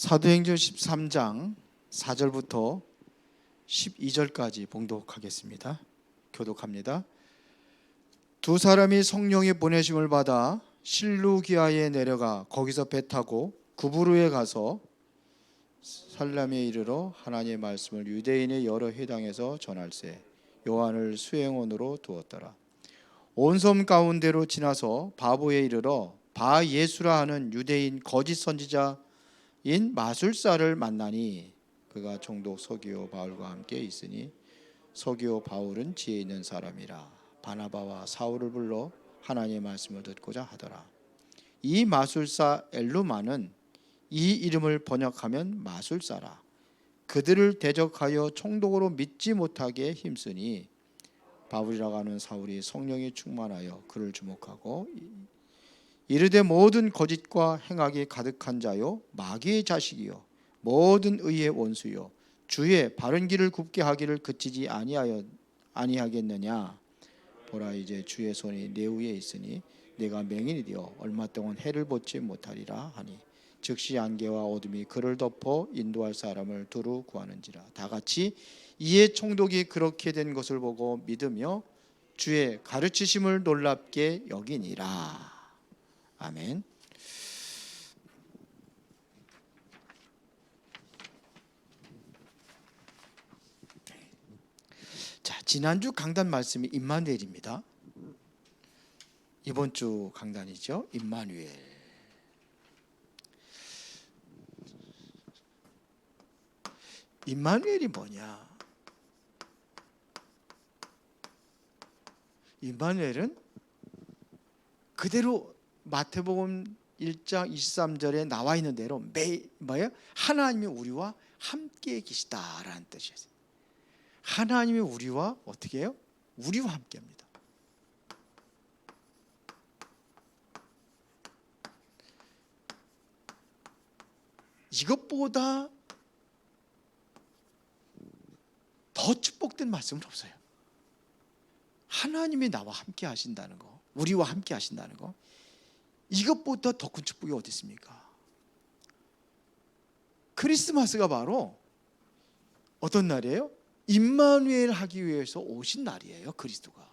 사도행전 13장 4절부터 12절까지 봉독하겠습니다. 교독합니다. 두 사람이 성령의 보내심을 받아 실루기아에 내려가 거기서 배 타고 구브로에 가서 살람에 이르러 하나님의 말씀을 유대인의 여러 회당에서 전할세 요한을 수행원으로 두었더라. 온 섬 가운데로 지나서 바보에 이르러 바 예수라 하는 유대인 거짓 선지자인 마술사를 만나니 그가 총독 서기오 바울과 함께 있으니 서기오 바울은 지혜 있는 사람이라 바나바와 사울을 불러 하나님의 말씀을 듣고자 하더라. 이 마술사 엘루마는 이 이름을 번역하면 마술사라. 그들을 대적하여 총독으로 믿지 못하게 힘쓰니 바울이라고 하는 사울이 성령이 충만하여 그를 주목하고 이르되 모든 거짓과 행악이 가득한 자요 마귀의 자식이요 모든 의의 원수요 주의 바른 길을 굽게 하기를 그치지 아니하겠느냐. 보라 이제 주의 손이 내 위에 있으니 내가 맹인이 되어 얼마 동안 해를 보지 못하리라 하니 즉시 안개와 어둠이 그를 덮어 인도할 사람을 두루 구하는지라. 다 같이 이에 총독이 그렇게 된 것을 보고 믿으며 주의 가르치심을 놀랍게 여기니라. 아멘. 자, 지난주 강단 말씀이 임마누엘입니다. 이번 주 강단이죠. 임마누엘. 임마누엘이 뭐냐? 임마누엘은 그대로 마태복음 1장 23절에 나와 있는 대로 하나님이 우리와 함께 계시다라는 뜻이에요. 하나님이 우리와 어떻게 해요? 우리와 함께 합니다. 이것보다 더 축복된 말씀은 없어요. 하나님이 나와 함께 하신다는 거, 우리와 함께 하신다는 거, 이것보다 더 큰 축복이 어디 있습니까? 크리스마스가 바로 어떤 날이에요? 임마누엘 하기 위해서 오신 날이에요. 그리스도가.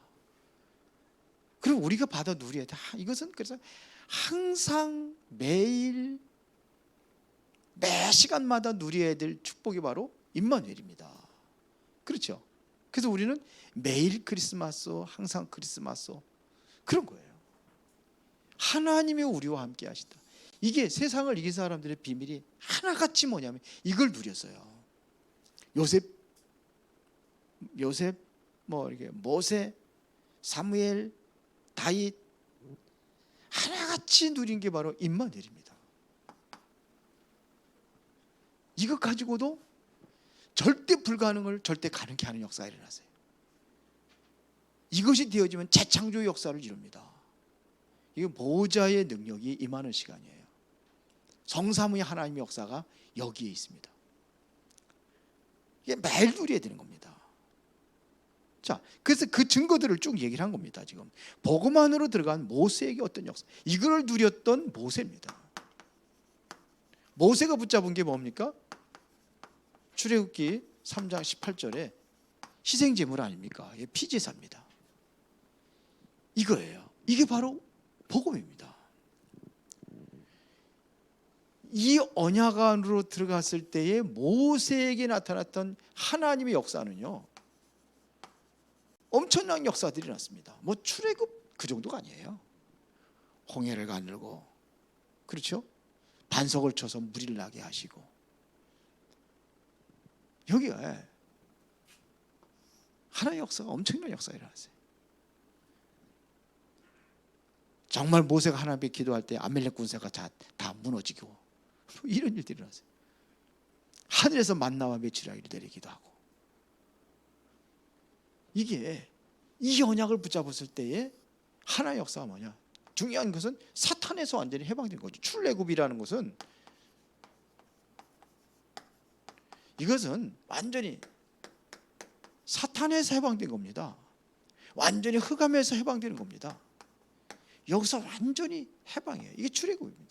그리고 우리가 받아 누려야 돼. 이것은 그래서 항상 매일 매 시간마다 누려야 될 축복이 바로 임마누엘입니다. 그렇죠? 그래서 우리는 매일 크리스마스, 항상 크리스마스 그런 거예요. 하나님이 우리와 함께 하신다. 이게 세상을 이긴 사람들의 비밀이 하나같이 뭐냐면 이걸 누렸어요. 요셉 이렇게 모세, 사무엘, 다윗 하나같이 누린 게 바로 임마누엘입니다. 이것 가지고도 절대 불가능을 절대 가능케 하는 역사가 일어났어요. 이것이 되어지면 재창조의 역사를 이룹니다. 이게 보호자의 능력이 임하는 시간이에요. 성삼위의 하나님의 역사가 여기에 있습니다. 이게 매일 누려야 되는 겁니다. 자, 그래서 그 증거들을 쭉 얘기를 한 겁니다. 지금 복음 안으로 들어간 모세에게 어떤 역사, 이걸 누렸던 모세입니다. 모세가 붙잡은 게 뭡니까? 출애굽기 3장 18절에 희생제물 아닙니까? 이게 피제사입니다. 이거예요. 이게 바로 복음입니다. 이 언약 안으로 들어갔을 때에 모세에게 나타났던 하나님의 역사는요, 엄청난 역사들이 났습니다. 출애굽 그 정도가 아니에요. 홍해를 가늘고, 그렇죠? 반석을 쳐서 물이 나게 하시고, 여기에 하나님의 역사가 엄청난 역사가 일어났어요. 정말 모세가 하나님께 기도할 때 아말렉 군사가 다 무너지고 이런 일들이 일어났어요. 하늘에서 만나와 메추라기를 내리기도 하고. 이게 이 언약을 붙잡았을 때에 하나의 역사가 뭐냐? 중요한 것은 사탄에서 완전히 해방된 거죠. 출애굽이라는 것은 이것은 완전히 사탄에서 해방된 겁니다. 완전히 흑암에서 해방되는 겁니다. 여기서 완전히 해방이에요. 이게 출애굽입니다.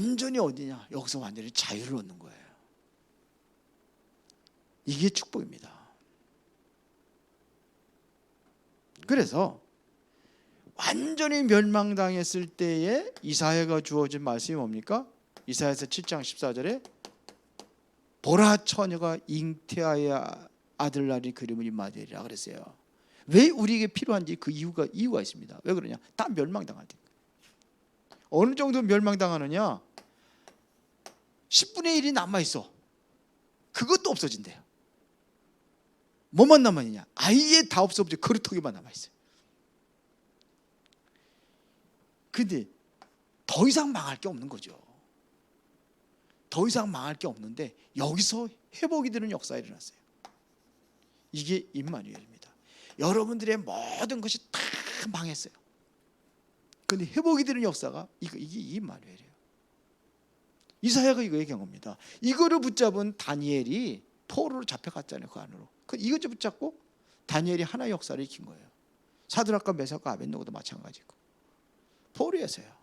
완전히 어디냐? 여기서 완전히 자유를 얻는 거예요. 이게 축복입니다. 그래서 완전히 멸망당했을 때에 이사야가 주어진 말씀이 뭡니까? 이사야서 7장 14절에 보라 처녀가 잉태하여 아들 낳으리 그름을 임마누엘이라 그랬어요. 왜 우리에게 필요한지 그 이유가 있습니다. 왜 그러냐? 다 멸망당할 때. 어느 정도 멸망당하느냐? 10분의 1이 남아있어. 그것도 없어진대요. 뭐만 남아있냐? 아예 다 없어지고 그루터기만 남아있어요. 근데 더 이상 망할 게 없는 거죠. 더 이상 망할 게 없는데 여기서 회복이 되는 역사가 일어났어요. 이게 임마누엘입니다. 여러분들의 모든 것이 다 망했어요. 근데 회복이 되는 역사가 이게 임마누엘이에요. 이사야가 이거 얘기한 겁니다. 이거를 붙잡은 다니엘이 포로로 잡혀갔잖아요. 그 안으로. 이거 붙잡고 다니엘이 하나의 역사를 익힌 거예요. 사드락과 메삭과 아벳노고도 마찬가지고. 포로에서요.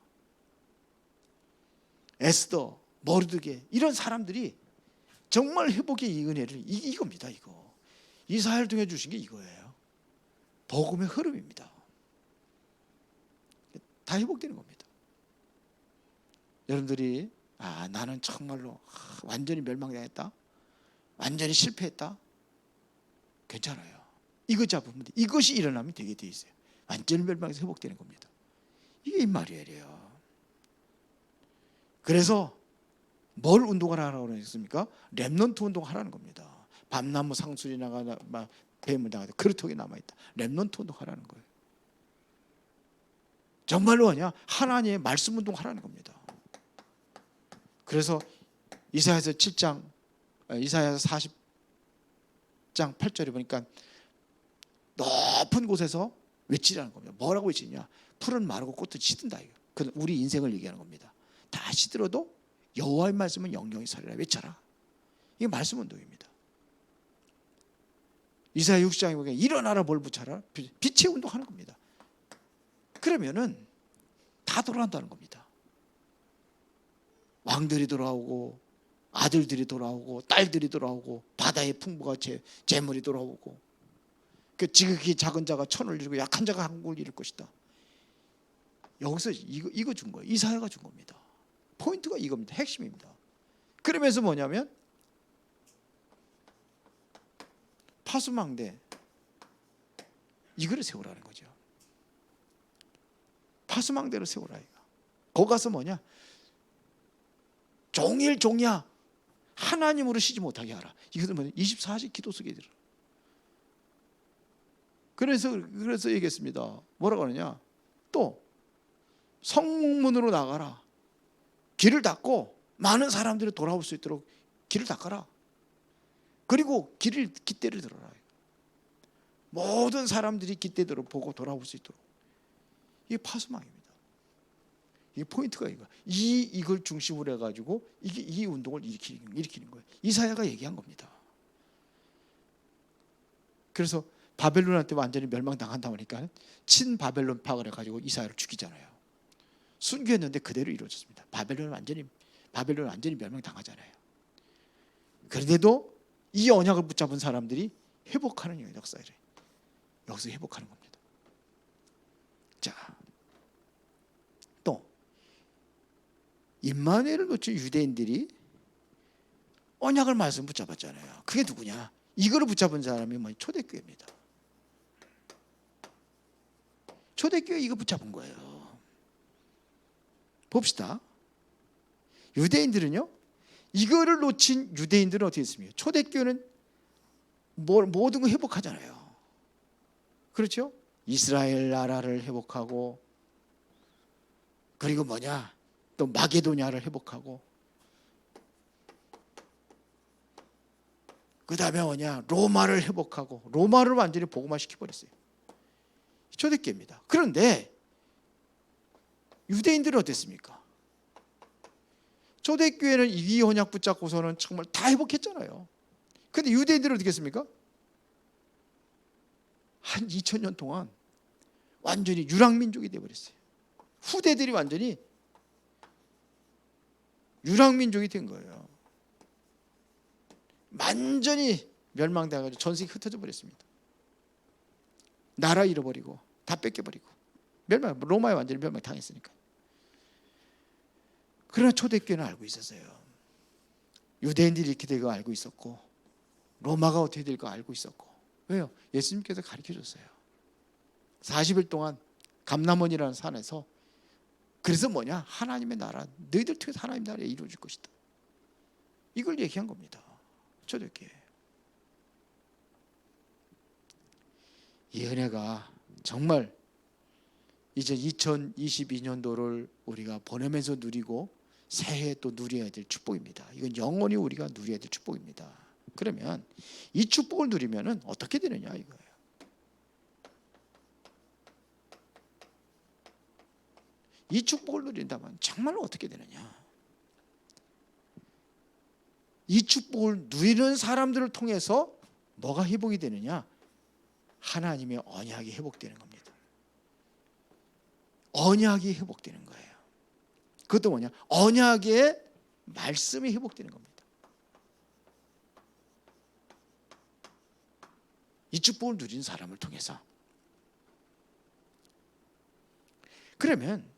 에스더, 모르드게 이런 사람들이 정말 회복의 이 은혜를 이겁니다. 이거 이사야를 통해 주신 게 이거예요. 복음의 흐름입니다. 다 회복되는 겁니다. 여러분들이 나는 정말로 완전히 멸망당했다, 완전히 실패했다, 괜찮아요. 이거 잡으면 돼. 이것이 일어나면 되게 돼 있어요. 완전히 멸망해서 회복되는 겁니다. 이게 임마누엘이에요. 그래서 뭘 운동을 하라고 그랬습니까? 렘넌트 운동하라는 겁니다. 밤나무 상술이 나가다 뱀을 나가다 그루터기 남아있다. 렘넌트 운동하라는 거예요. 정말로 하나님의 말씀 운동하라는 겁니다. 그래서 이사야서 40장 8절에 보니까 높은 곳에서 외치라는 겁니다. 뭐라고 외치냐? 풀은 마르고 꽃은 시든다. 그건 우리 인생을 얘기하는 겁니다. 다 시들어도 여호와의 말씀은 영영이 서리라 외쳐라. 이게 말씀 운동입니다. 이사야 60장에 보면 일어나라 뭘 붙여라. 빛의 운동하는 겁니다. 그러면은 다 돌아간다는 겁니다. 왕들이 돌아오고 아들들이 돌아오고 딸들이 돌아오고 바다의 풍부가 재물이 돌아오고 그 지극히 작은 자가 천을 이루고 약한 자가 한국을 이룰 것이다. 여기서 이거 준 거예요. 이사야가 준 겁니다. 포인트가 이겁니다. 핵심입니다. 그러면서 뭐냐면 파수망대 이거를 세우라는 거죠. 파수망대를 세우라. 거기 가서 종야 하나님으로 쉬지 못하게 하라. 이것은 24시 기도 속에 들어. 그래서 얘기했습니다. 뭐라고 하느냐? 또 성문으로 나가라. 길을 닫고 많은 사람들이 돌아올 수 있도록 길을 닫아라. 그리고 깃대를 들어라. 모든 사람들이 깃대대로 보고 돌아올 수 있도록. 이게 파수망입니다. 이게 포인트가 이걸 중심으로 해가지고 이 운동을 일으키는 거예요. 이사야가 얘기한 겁니다. 그래서 바벨론한테 완전히 멸망당한다 보니까 친바벨론 파악을 해가지고 이사야를 죽이잖아요. 순교했는데 그대로 이루어졌습니다. 바벨론은 완전히 멸망당하잖아요. 그런데도 이 언약을 붙잡은 사람들이 회복하는 역사를 여기서 회복하는 겁니다. 자, 또 임마누엘을 놓친 유대인들이 언약을 말씀 붙잡았잖아요. 그게 누구냐? 이거를 붙잡은 사람이 초대교회입니다. 초대교회 이거 붙잡은 거예요. 봅시다. 유대인들은요, 이거를 놓친 유대인들은 어떻게 했습니까? 초대교회는 모든 거 회복하잖아요. 그렇죠? 이스라엘 나라를 회복하고, 그리고 또 마게도냐를 회복하고, 그 다음에 로마를 회복하고, 로마를 완전히 복음화 시켜버렸어요. 초대교회입니다. 그런데 유대인들은 어땠습니까? 초대교회는 이 언약 붙잡고서는 정말 다 회복했잖아요. 그런데 유대인들은 어떻게 했습니까? 한 2000년 동안 완전히 유랑민족이 되어버렸어요. 후대들이 완전히 유랑민족이 된 거예요. 완전히 멸망당해가지고 전 세계 흩어져 버렸습니다. 나라 잃어버리고 다 뺏겨버리고 멸망, 로마에 완전히 멸망당했으니까. 그러나 초대교회는 알고 있었어요. 유대인들이 이렇게 될 거 알고 있었고 로마가 어떻게 될 거 알고 있었고. 왜요? 예수님께서 가르쳐줬어요. 40일 동안 감람원이라는 산에서. 그래서 뭐냐? 하나님의 나라, 너희들 통해서 하나님의 나라가 이루어질 것이다. 이걸 얘기한 겁니다. 초대교회. 이 은혜가 정말 이제 2022년도를 우리가 보내면서 누리고 새해 또 누려야 될 축복입니다. 이건 영원히 우리가 누려야 될 축복입니다. 그러면 이 축복을 누리면은 어떻게 되느냐 이거예요. 이 축복을 누린다면 정말로 어떻게 되느냐? 이 축복을 누리는 사람들을 통해서 뭐가 회복이 되느냐? 하나님의 언약이 회복되는 겁니다. 언약이 회복되는 거예요. 그것도 뭐냐? 언약의 말씀이 회복되는 겁니다. 이 축복을 누린 사람을 통해서. 그러면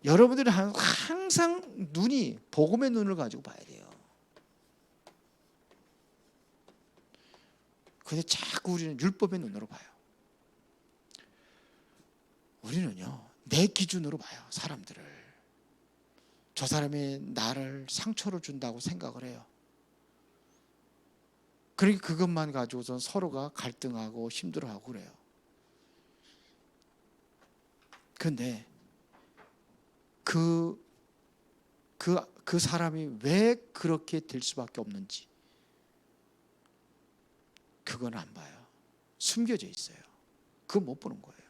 여러분들은 항상 눈이 복음의 눈을 가지고 봐야 돼요. 근데 자꾸 우리는 율법의 눈으로 봐요. 우리는요, 내 기준으로 봐요. 사람들을. 저 사람이 나를 상처를 준다고 생각을 해요. 그러니까 그것만 가지고선 서로가 갈등하고 힘들어하고 그래요. 그런데 그 사람이 왜 그렇게 될 수밖에 없는지 그건 안 봐요. 숨겨져 있어요. 그거 못 보는 거예요.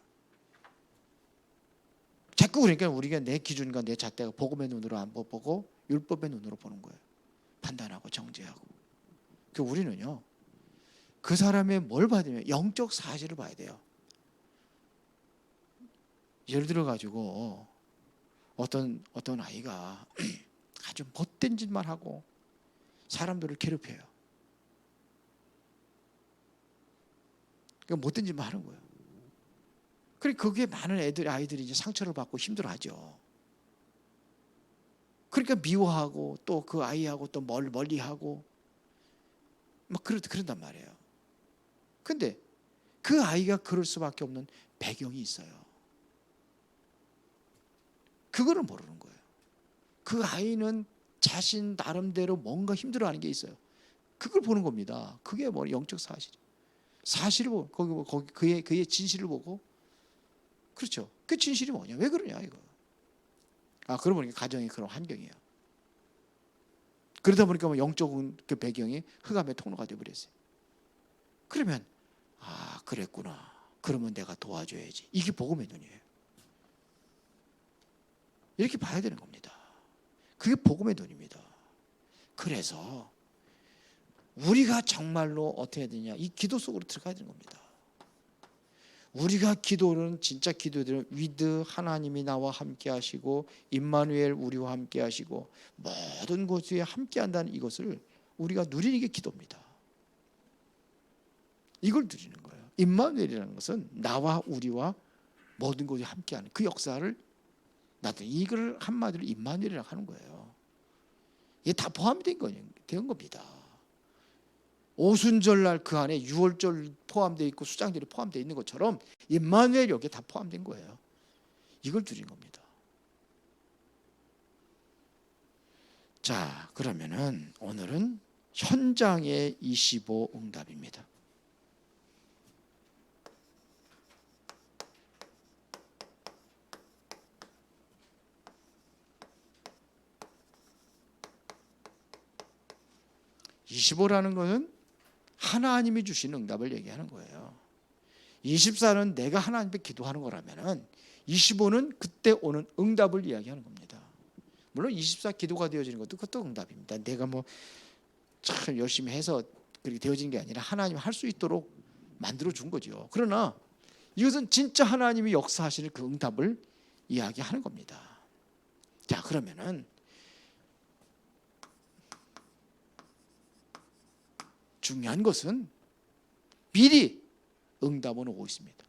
자꾸 그러니까 우리가 내 기준과 내 잣대가 복음의 눈으로 안 보고 율법의 눈으로 보는 거예요. 판단하고 정죄하고. 그 우리는요, 그 사람의 뭘 봐야 되냐면 영적 사실을 봐야 돼요. 예를 들어 가지고 어떤 아이가 아주 못된 짓만 하고 사람들을 괴롭혀요. 그러니까 못된 짓만 하는 거예요. 그러니까 거기에 많은 아이들이 이제 상처를 받고 힘들어하죠. 그러니까 미워하고 또 그 아이하고 또 멀리하고 막 그런단 말이에요. 근데 그 아이가 그럴 수밖에 없는 배경이 있어요. 그거를 모르는 거예요. 그 아이는 자신 나름대로 뭔가 힘들어하는 게 있어요. 그걸 보는 겁니다. 그게 뭐 영적 사실을 보고 거기 그의 진실을 보고. 그렇죠. 그 진실이 뭐냐? 왜 그러냐 이거. 그러고 보니까 가정이 그런 환경이에요. 그러다 보니까 뭐 영적인 그 배경이 흑암의 통로가 되어버렸어요. 그러면 그랬구나. 그러면 내가 도와줘야지. 이게 복음의 눈이에요. 이렇게 봐야 되는 겁니다. 그게 복음의 눈입니다. 그래서 우리가 정말로 어떻게 해야 되냐? 이 기도 속으로 들어가야 되는 겁니다. 우리가 기도는 진짜 기도들은 위드 하나님이 나와 함께 하시고 임마누엘 우리와 함께 하시고 모든 곳에 함께 한다는 이것을 우리가 누리는 게 기도입니다. 이걸 누리는 거예요. 임마누엘이라는 것은 나와 우리와 모든 곳에 함께 하는 그 역사를 나도 이걸 한마디로 임마누엘이라고 하는 거예요. 이게 다 포함이 된 겁니다. 오순절날 그 안에 유월절 포함되어 있고 수장절이 포함되어 있는 것처럼 임마누엘 여기에 다 포함된 거예요. 이걸 누린 겁니다. 자, 그러면은 오늘은 현장의 25 응답입니다. (25라는) 것은 하나님이 주신 응답을 얘기하는 거예요. 24는 내가 하나님께 기도하는 거라면은 25는 그때 오는 응답을 이야기하는 겁니다. 물론 24 기도가 되어지는 것도 그것도 응답입니다. 내가 뭐 참 열심히 해서 그렇게 되어지는 게 아니라 하나님이 할 수 있도록 만들어 준 거죠. 그러나 이것은 진짜 하나님이 역사하시는 그 응답을 이야기하는 겁니다. 자, 그러면은 중요한 것은 미리 응답은 오고 있습니다.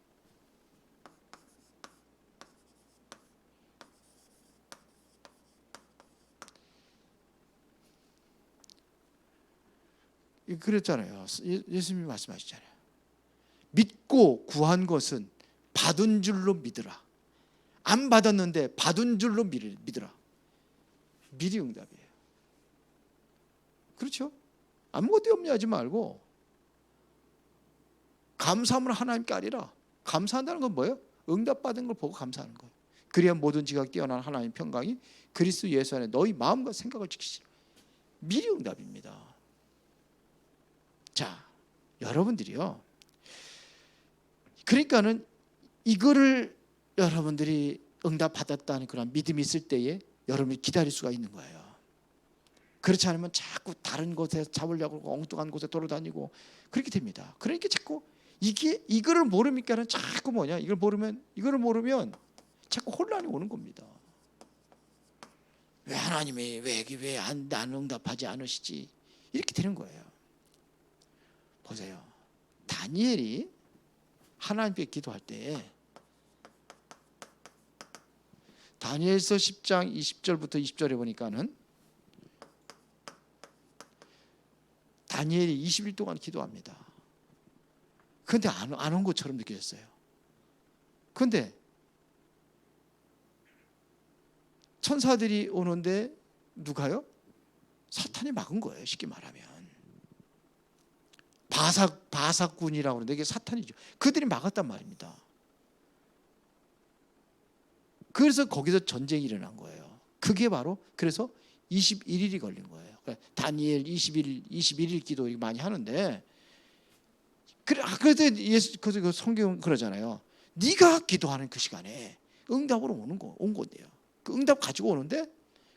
그랬잖아요. 예수님이 말씀하시잖아요. 믿고 구한 것은 받은 줄로 믿으라. 안 받았는데 받은 줄로 믿으라. 미리 응답이에요. 그렇죠? 아무것도 염려하지 하지 말고 감사함을 하나님께 아리라. 감사한다는 건 뭐예요? 응답받은 걸 보고 감사하는 거예요. 그래야 모든 지각 뛰어난 하나님 평강이 그리스도 예수 안에 너희 마음과 생각을 지키시라. 미리 응답입니다. 자, 여러분들이요. 그러니까는 이거를 여러분들이 응답받았다는 그런 믿음이 있을 때에 여러분이 기다릴 수가 있는 거예요. 그렇지 않으면 자꾸 다른 곳에 잡으려고 엉뚱한 곳에 돌아다니고 그렇게 됩니다. 그러니까 자꾸 이거를 모르니까는 자꾸 뭐냐? 이거를 모르면 자꾸 혼란이 오는 겁니다. 왜 하나님이 왜 안 응답하지 않으시지? 이렇게 되는 거예요. 보세요. 다니엘이 하나님께 기도할 때 다니엘서 10장 20절부터 20절에 보니까는 다니엘이 20일 동안 기도합니다. 그런데 안 온 것처럼 느껴졌어요. 그런데 천사들이 오는데 누가요? 사탄이 막은 거예요. 쉽게 말하면 바삭군이라고 하는데 이게 사탄이죠. 그들이 막았단 말입니다. 그래서 거기서 전쟁이 일어난 거예요. 그게 바로 그래서 21일이 걸린 거예요. 다니엘 21일 기도 많이 하는데 그래서 그 성경 그러잖아요. 네가 기도하는 그 시간에 응답으로 온 건데요. 그 응답 가지고 오는데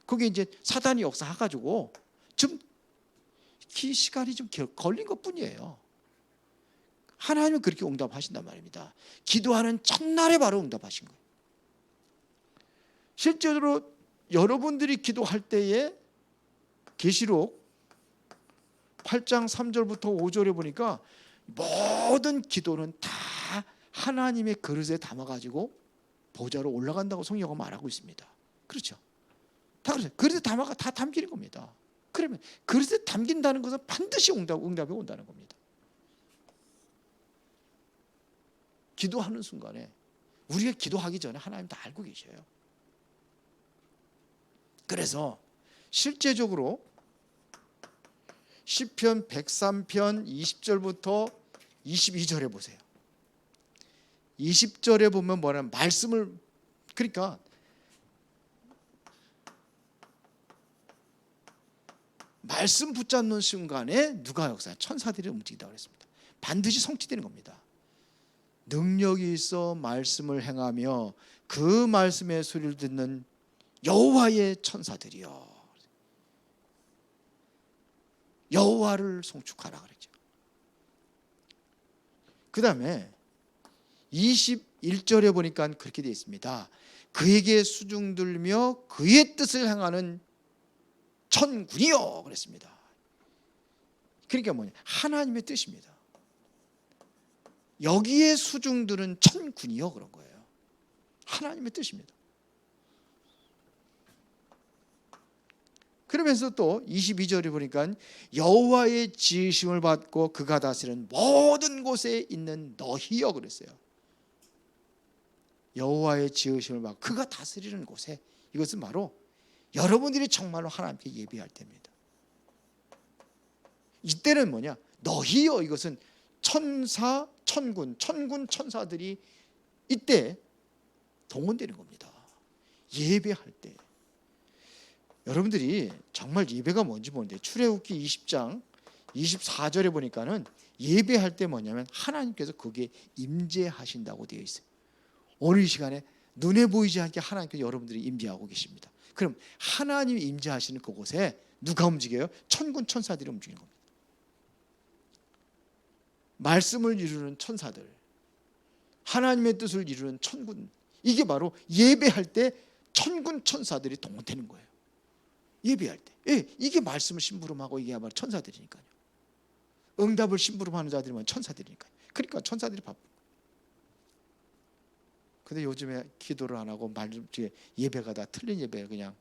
그게 이제 사단이 역사해가지고 좀 시간이 좀 걸린 것뿐이에요. 하나님은 그렇게 응답하신단 말입니다. 기도하는 첫날에 바로 응답하신 거예요. 실제로 여러분들이 기도할 때에 계시록 8장 3절부터 5절에 보니까 모든 기도는 다 하나님의 그릇에 담아가지고 보좌로 올라간다고 성경은 말하고 있습니다. 그렇죠? 다 그렇죠. 그릇에 담아가 다 담기는 겁니다. 그러면 그릇에 담긴다는 것은 반드시 응답이 온다는 겁니다. 기도하는 순간에 우리가 기도하기 전에 하나님 다 알고 계셔요. 그래서 실제적으로 시편 103편 20절부터 22절에 보세요. 20절에 보면 뭐냐면 말씀을 그러니까 말씀 붙잡는 순간에 누가 역사 천사들이 움직인다고 그랬습니다. 반드시 성취되는 겁니다. 능력이 있어 말씀을 행하며 그 말씀의 소리를 듣는 여호와의 천사들이여 여호와를 송축하라 그랬죠. 그 다음에 21절에 보니까 그렇게 되어 있습니다. 그에게 수중들며 그의 뜻을 행하는 천군이여 그랬습니다. 그러니까 뭐냐 하나님의 뜻입니다. 여기에 수중들은 천군이여 그런 거예요. 하나님의 뜻입니다. 그러면서 또 22절에 보니까 여호와의 지으심을 받고 그가 다스리는 모든 곳에 있는 너희여 그랬어요. 여호와의 지으심을 받고 그가 다스리는 곳에 이것은 바로 여러분들이 정말로 하나님께 예배할 때입니다. 이때는 뭐냐 너희여 이것은 천사 천군 천사들이 이때 동원되는 겁니다. 예배할 때 여러분들이 정말 예배가 뭔지 모르는데 출애굽기 20장 24절에 보니까는 예배할 때 뭐냐면 하나님께서 거기에 임재하신다고 되어 있어요. 오늘 이 시간에 눈에 보이지 않게 하나님께서 여러분들이 임재하고 계십니다. 그럼 하나님이 임재하시는 그곳에 누가 움직여요? 천군 천사들이 움직이는 겁니다. 말씀을 이루는 천사들, 하나님의 뜻을 이루는 천군, 이게 바로 예배할 때 천군 천사들이 동원되는 거예요. 예배할 때. 예, 이게 말씀을 심부름하고 이게 바로 천사들이니까요. 응답을 심부름하는 자들이면 천사들이니까요. 그러니까 천사들이 바빠. 근데 요즘에 기도를 안 하고 예배가 다 틀린 예배, 그냥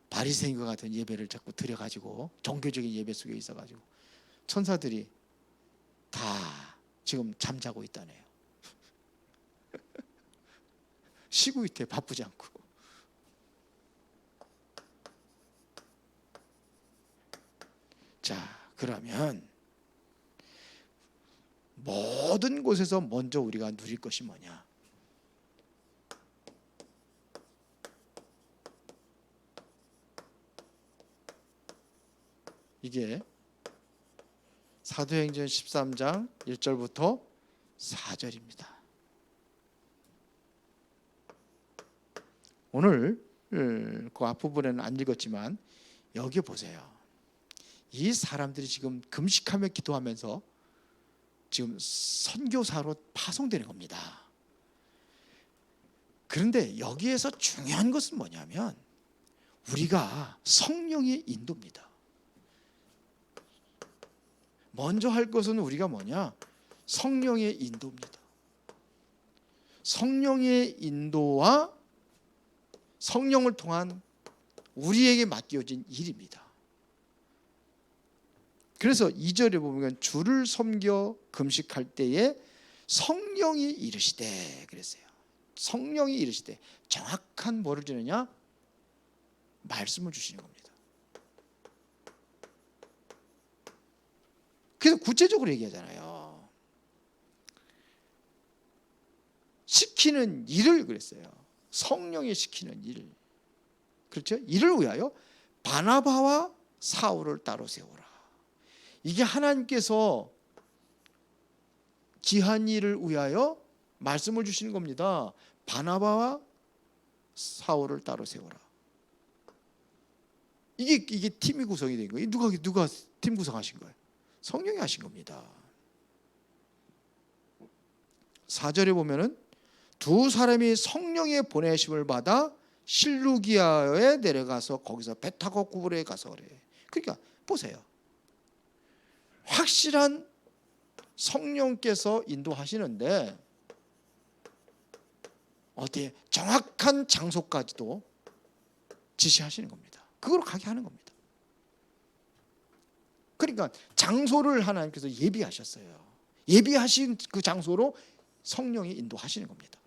바리새인과 같은 예배를 자꾸 드려가지고 종교적인 예배 속에 있어가지고 천사들이 다 지금 잠자고 있다네요. 쉬고 있대, 바쁘지 않고. 자, 그러면 모든 곳에서 먼저 우리가 누릴 것이 뭐냐? 이게 사도행전 13장 1절부터 4절입니다. 오늘 그 앞부분에는 안 읽었지만 여기 보세요. 이 사람들이 지금 금식하며 기도하면서 지금 선교사로 파송되는 겁니다. 그런데 여기에서 중요한 것은 뭐냐면 우리가 성령의 인도입니다. 먼저 할 것은 우리가 뭐냐? 성령의 인도입니다. 성령의 인도와 성령을 통한 우리에게 맡겨진 일입니다. 그래서 2절에 보면 주를 섬겨 금식할 때에 성령이 이르시되 그랬어요. 성령이 이르시되 정확한 뭐를 주느냐? 말씀을 주시는 겁니다. 그래서 구체적으로 얘기하잖아요. 시키는 일을 그랬어요. 성령이 시키는 일. 그렇죠? 이를 위하여 바나바와 사울을 따로 세우라. 이게 하나님께서 기한 일을 위하여 말씀을 주시는 겁니다. 바나바와 사울을 따로 세우라. 이게 팀이 구성이 된 거예요. 누가 팀 구성하신 거예요? 성령이 하신 겁니다. 4절에 보면은 두 사람이 성령의 보내심을 받아 실루기아에 내려가서 거기서 배 타고 구브로에 가서 그래. 그러니까 보세요. 확실한 성령께서 인도하시는데 어디에 정확한 장소까지도 지시하시는 겁니다. 그걸 가게 하는 겁니다. 그러니까 장소를 하나님께서 예비하셨어요. 예비하신 그 장소로 성령이 인도하시는 겁니다.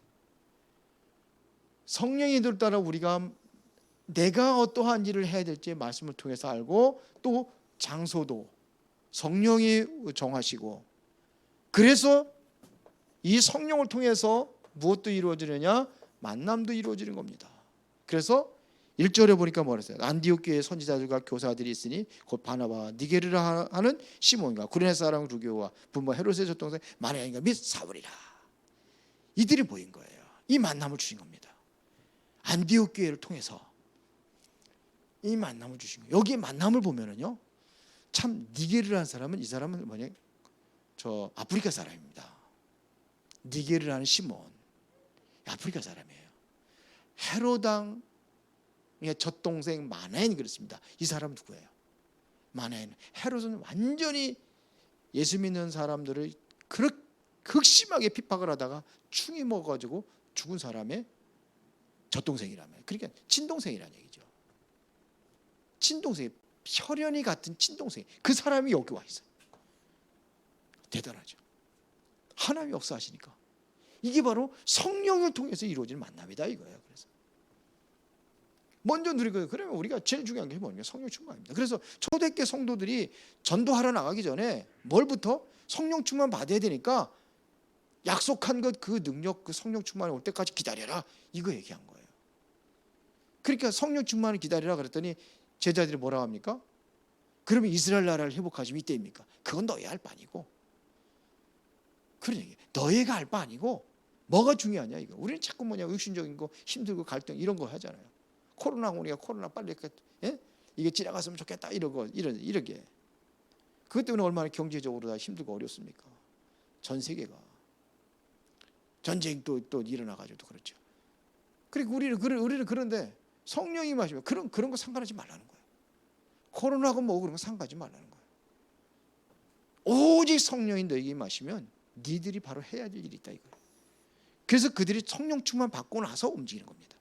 성령의 인도를 따라 우리가 내가 어떠한 일을 해야 될지 말씀을 통해서 알고 또 장소도 성령이 정하시고 그래서 이 성령을 통해서 무엇도 이루어지느냐? 만남도 이루어지는 겁니다. 그래서 1절에 보니까 뭐랬어요? 안디옥 교회에 선지자들과 교사들이 있으니 곧 바나바와 니게르라 하는 시몬과 구레네 사람 루교와 분모 헤롯의 젖동생 마리아인가 및 사울이라. 이들이 모인 거예요. 이 만남을 주신 겁니다. 안디옥 교회를 통해서 이 만남을 주신 거예요. 여기 만남을 보면은요, 참 니게르라는 사람은 이 사람은 뭐냐? 저 아프리카 사람입니다. 니게르라는 시몬, 아프리카 사람이에요. 헤롯 왕의 젖동생 마나엔 그렇습니다. 이 사람 누구예요? 마나엔. 헤롯은 완전히 예수 믿는 사람들을 그렇게 극심하게 핍박을 하다가 충이 먹어가지고 죽은 사람의 젖동생이라면, 그러니까 친동생이라는 얘기죠. 친동생, 혈연이 같은 친동생, 그 사람이 여기 와 있어요. 대단하죠. 하나님이 역사하시니까 이게 바로 성령을 통해서 이루어지는 만남이다 이거예요. 그래서 먼저 누리고, 그러면 우리가 제일 중요한 게 뭐냐? 성령 충만입니다. 그래서 초대교회 성도들이 전도하러 나가기 전에 뭘부터? 성령 충만 받아야 되니까 약속한 것, 그 능력, 그 성령 충만이 올 때까지 기다려라, 이거 얘기한 거예요. 그러니까 성령 충만을 기다리라 그랬더니 제자들이 뭐라고 합니까? 그러면 이스라엘 나라를 회복하시면 이때입니까? 그건 너희가 할 바 아니고, 그런 얘기. 너희가 할 바 아니고 뭐가 중요하냐 이거. 우리는 자꾸 뭐냐, 육신적인 거, 힘들고 갈등 이런 거 하잖아요. 코로나 우리가 코로나 빨리 이게 지나갔으면 좋겠다 이러게. 그것 때문에 얼마나 경제적으로 다 힘들고 어렵습니까? 전 세계가 전쟁 또 일어나가지고 그렇죠. 그리고 우리는 그런데 성령이 마시면 그런 거 상관하지 말라는 거예요. 코로나고 뭐 그런 거 상관하지 말라는 거예요. 오직 성령이 너에게 임하시면 니들이 바로 해야 될 일이 있다 이거예요. 그래서 그들이 성령 충만 받고 나서 움직이는 겁니다.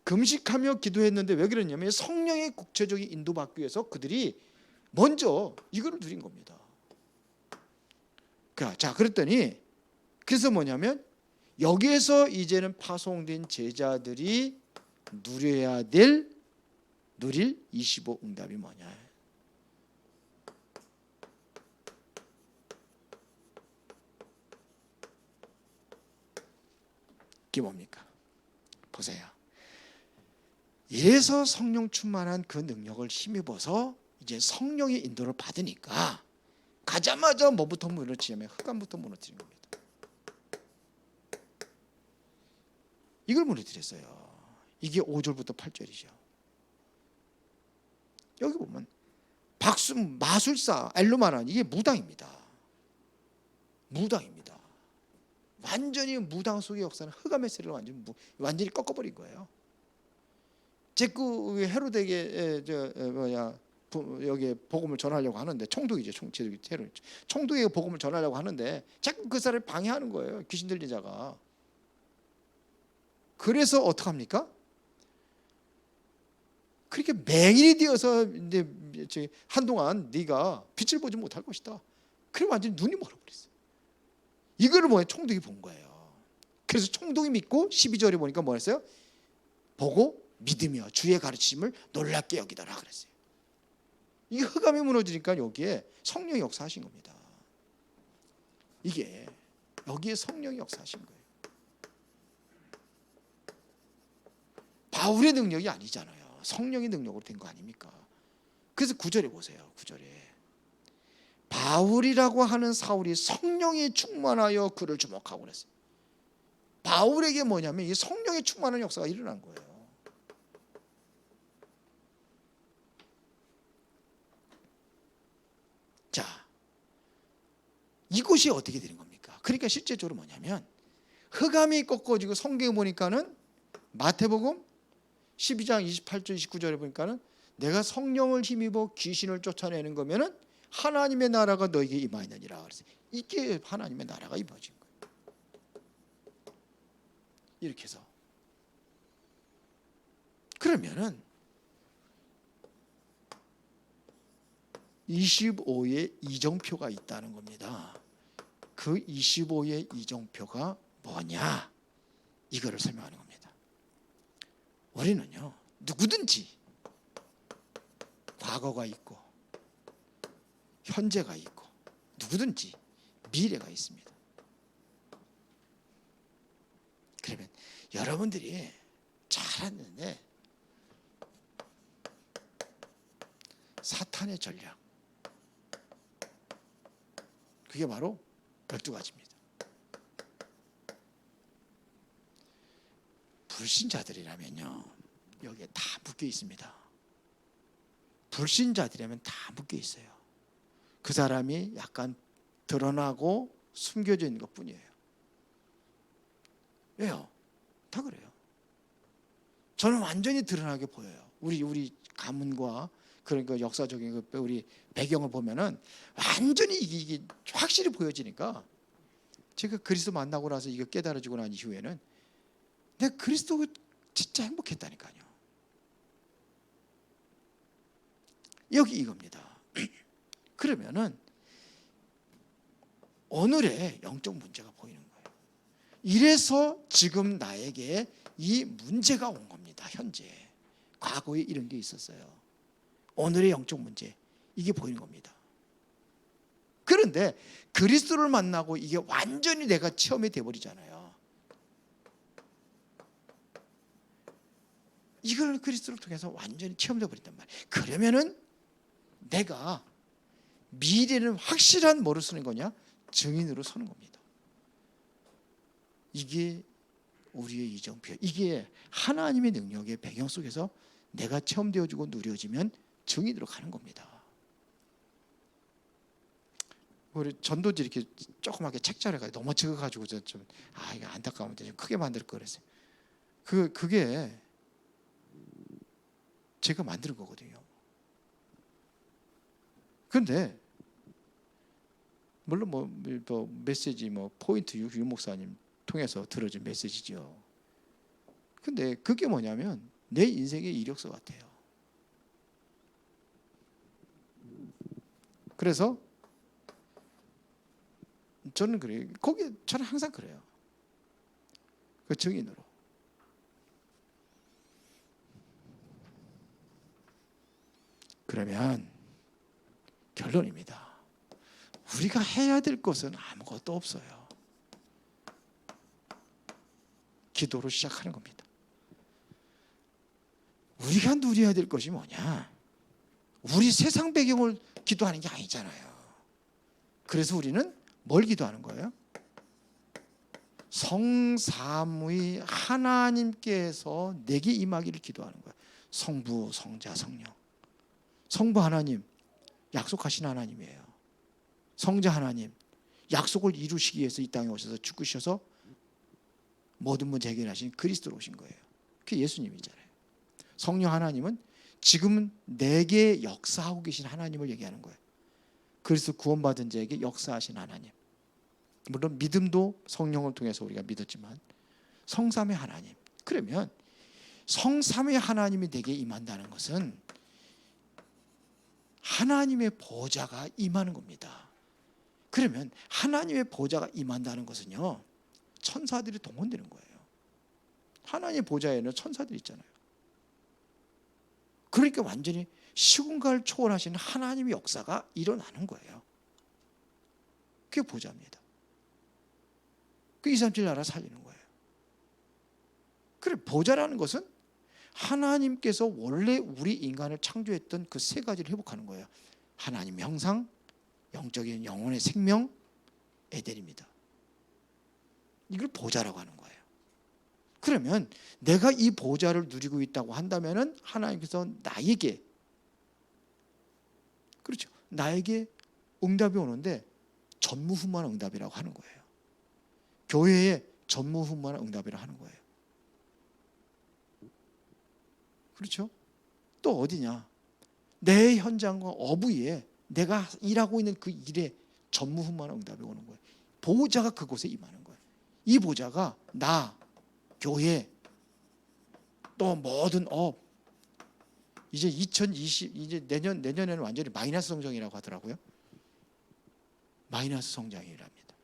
금식하며 기도했는데 왜 그랬냐면 성령의 국체적인 인도받기 위해서 그들이 먼저 이거를 누린 겁니다. 자, 그랬더니 그래서 뭐냐면 여기에서 이제는 파송된 제자들이 누릴 25 응답이 뭐냐? 이게 뭡니까? 보세요. 이래서 성령 충만한 그 능력을 힘입어서 이제 성령의 인도를 받으니까 가자마자 뭐부터 무너지냐면 흑암부터 무너뜨린 겁니다. 이걸 무너뜨렸어요. 이게 5절부터 8절이죠. 여기 보면 마술사 엘루마란 이게 무당입니다. 무당입니다. 완전히 무당 속의 역사는 흑암의 세를 완전히 꺾어버린 거예요. 제그 헤로데에게 여기 복음을 전하려고 하는데 총독이죠. 총독에게 복음을 전하려고 하는데 자꾸 그 사람을 방해하는 거예요. 귀신 들린 자가. 그래서 어떡합니까? 그렇게 맹인이 되어서 이제 한동안 네가 빛을 보지 못할 것이다. 그래 완전히 눈이 멀어버렸어요. 이거를 뭐예요? 총독이 본 거예요. 그래서 총독이 믿고 12절에 보니까 뭐 했어요? 보고 믿으며 주의 가르침을 놀랍게 여기더라 그랬어요. 이 흑암이 무너지니까 여기에 성령이 역사하신 겁니다. 이게 여기에 성령이 역사하신 거예요. 바울의 능력이 아니잖아요. 성령의 능력으로 된 거 아닙니까? 그래서 9절에 보세요. 9절에 바울이라고 하는 사울이 성령에 충만하여 그를 주목하고 그랬어요. 바울에게 뭐냐면 이 성령에 충만한 역사가 일어난 거예요. 자, 이곳이 어떻게 되는 겁니까? 그러니까 실제적으로 뭐냐면 흑암이 꺾어지고 성경에 보니까는 마태복음 12장 28절 29절에 보니까는 내가 성령을 힘입어 귀신을 쫓아내는 거면은 하나님의 나라가 너에게 임하느니라 그랬어요. 이게 하나님의 나라가 임해진 거예요. 이렇게 해서 그러면은 25의 이정표가 있다는 겁니다. 그 25의 이정표가 뭐냐? 이거를 설명하는 겁니다. 우리는요, 누구든지 과거가 있고 현재가 있고 누구든지 미래가 있습니다. 그러면 여러분들이 잘하는데 사탄의 전략, 그게 바로 12가지입니다. 불신자들이라면요, 여기에 다 묶여 있습니다. 불신자들이라면 다 묶여 있어요. 그 사람이 약간 드러나고 숨겨져 있는 것 뿐이에요. 왜요? 다 그래요. 저는 완전히 드러나게 보여요. 우리 가문과 그러니까 역사적인 우리 배경을 보면은 완전히 이게 확실히 보여지니까 제가 그리스도 만나고 나서 이거 깨달아지고 난 이후에는 내가 그리스도 진짜 행복했다니까요. 여기 이겁니다. 그러면은 오늘의 영적 문제가 보이는 거예요. 이래서 지금 나에게 이 문제가 온 겁니다. 현재. 과거에 이런 게 있었어요. 오늘의 영적 문제, 이게 보이는 겁니다. 그런데 그리스도를 만나고 이게 완전히 내가 체험이 돼버리잖아요. 이걸 그리스도를 통해서 완전히 체험돼 버린단 말이에요. 그러면은 내가 미래는 확실한 뭐로 쓰는 거냐? 증인으로 서는 겁니다. 이게 우리의 이정표, 이게 하나님의 능력의 배경 속에서 내가 체험되어지고 누려지면 증인으로 가는 겁니다. 우리 전도지 이렇게 조그맣게 책자를 너무 적어가지고 좀 이거 안타까운데 좀 크게 만들 걸 그랬어요. 그게 제가 만드는 거거든요. 그런데 물론 뭐 메시지 포인트 유 목사님 통해서 들어준 메시지죠. 근데 그게 뭐냐면 내 인생의 이력서 같아요. 그래서 저는 그래요. 저는 항상 그래요. 그 증인으로. 그러면 결론입니다. 우리가 해야 될 것은 아무것도 없어요. 기도로 시작하는 겁니다. 우리가 누려야 될 것이 뭐냐? 우리 세상 배경을 기도하는 게 아니잖아요. 그래서 우리는 뭘 기도하는 거예요? 성삼위 하나님께서 내게 임하기를 기도하는 거예요. 성부, 성자, 성령. 성부 하나님, 약속하신 하나님이에요. 성자 하나님, 약속을 이루시기 위해서 이 땅에 오셔서 죽으셔서 모든 문제 해결하신 그리스도로 오신 거예요. 그게 예수님이잖아요. 성령 하나님은 지금은 내게 역사하고 계신 하나님을 얘기하는 거예요. 그래서 구원받은 자에게 역사하신 하나님. 물론 믿음도 성령을 통해서 우리가 믿었지만 성삼위 하나님. 그러면 성삼위 하나님이 내게 임한다는 것은 하나님의 보좌가 임하는 겁니다. 그러면 하나님의 보좌가 임한다는 것은요, 천사들이 동원되는 거예요. 하나님의 보좌에는 천사들이 있잖아요. 그러니까 완전히 시공간을 초월하시는 하나님의 역사가 일어나는 거예요. 그게 보좌입니다. 그 237 나라 살리는 거예요. 그래, 보좌라는 것은 하나님께서 원래 우리 인간을 창조했던 그 세 가지를 회복하는 거예요. 하나님 형상, 영적인 영혼의 생명, 에덴입니다. 이걸 보좌라고 하는 거예요. 그러면 내가 이 보좌를 누리고 있다고 한다면은 하나님께서 나에게, 그렇죠, 나에게 응답이 오는데 전무후무한 응답이라고 하는 거예요. 교회에 전무후무한 응답이라고 하는 거예요. 그렇죠? 또 어디냐? 내 현장과 어부에 내가 일하고 있는 그 일에 전무후무한 응답이 오는 거예요. 보호자가 그곳에 임하는 거예요. 이 보호자가 나, 교회, 또 모든 업. 이제 2020 이제 내년에는 완전히 마이너스 성장이라고 하더라고요. 마이너스 성장이랍니다.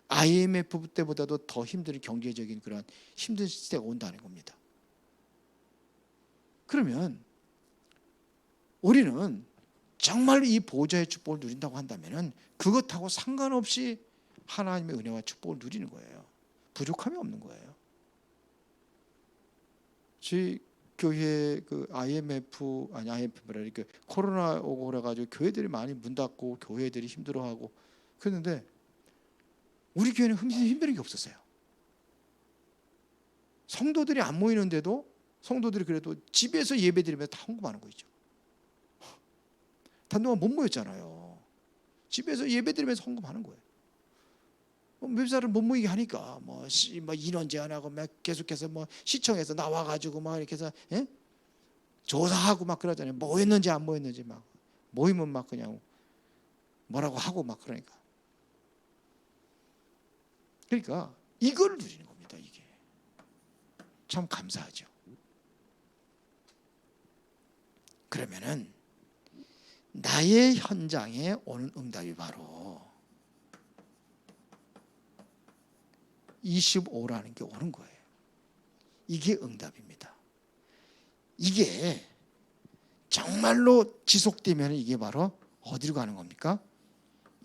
IMF 때보다도 더 힘든 경제적인 그런 힘든 시대가 온다는 겁니다. 그러면 우리는 정말 이 보좌의 축복을 누린다고 한다면 그것하고 상관없이 하나님의 은혜와 축복을 누리는 거예요. 부족함이 없는 거예요. 저희 교회 그 IMF라 그 코로나 오고 그래가지고 교회들이 많이 문 닫고 교회들이 힘들어하고 그랬는데 우리 교회는 힘든 게 없었어요. 성도들이 안 모이는데도 성도들이 그래도 집에서 예배드리면서 다 헌금하는 거 있죠. 단동안 못 모였잖아요. 집에서 예배드리면서 헌금하는 거예요. 몇 사람 못 모이게 하니까 뭐 인원 제한하고 막 계속해서 시청에서 나와가지고 막 이렇게 해서 조사하고 막 그러잖아요. 모였는지 안 모였는지 막 모이면 막 그냥 뭐라고 하고 막 그러니까 이걸 누리는 겁니다. 이게 참 감사하죠. 그러면은 나의 현장에 오는 응답이 바로 25라는 게 오는 거예요. 이게 응답입니다. 이게 정말로 지속되면 이게 바로 어디로 가는 겁니까?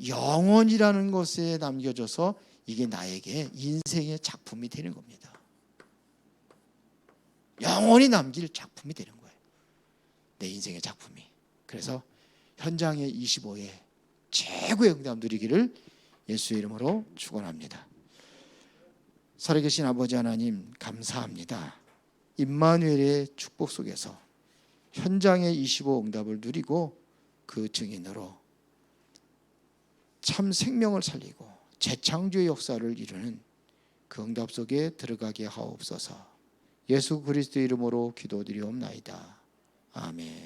영원이라는 것에 남겨져서 이게 나에게 인생의 작품이 되는 겁니다. 영원히 남길 작품이 되는 거예요. 내 인생의 작품이. 그래서 현장의 25에 최고의 응답 누리기를 예수의 이름으로 축원합니다. 살아계신 아버지 하나님 감사합니다. 임마누엘의 축복 속에서 현장의 25 응답을 누리고 그 증인으로 참 생명을 살리고 재창조의 역사를 이루는 그 응답 속에 들어가게 하옵소서. 예수 그리스도의 이름으로 기도드리옵나이다. 아멘.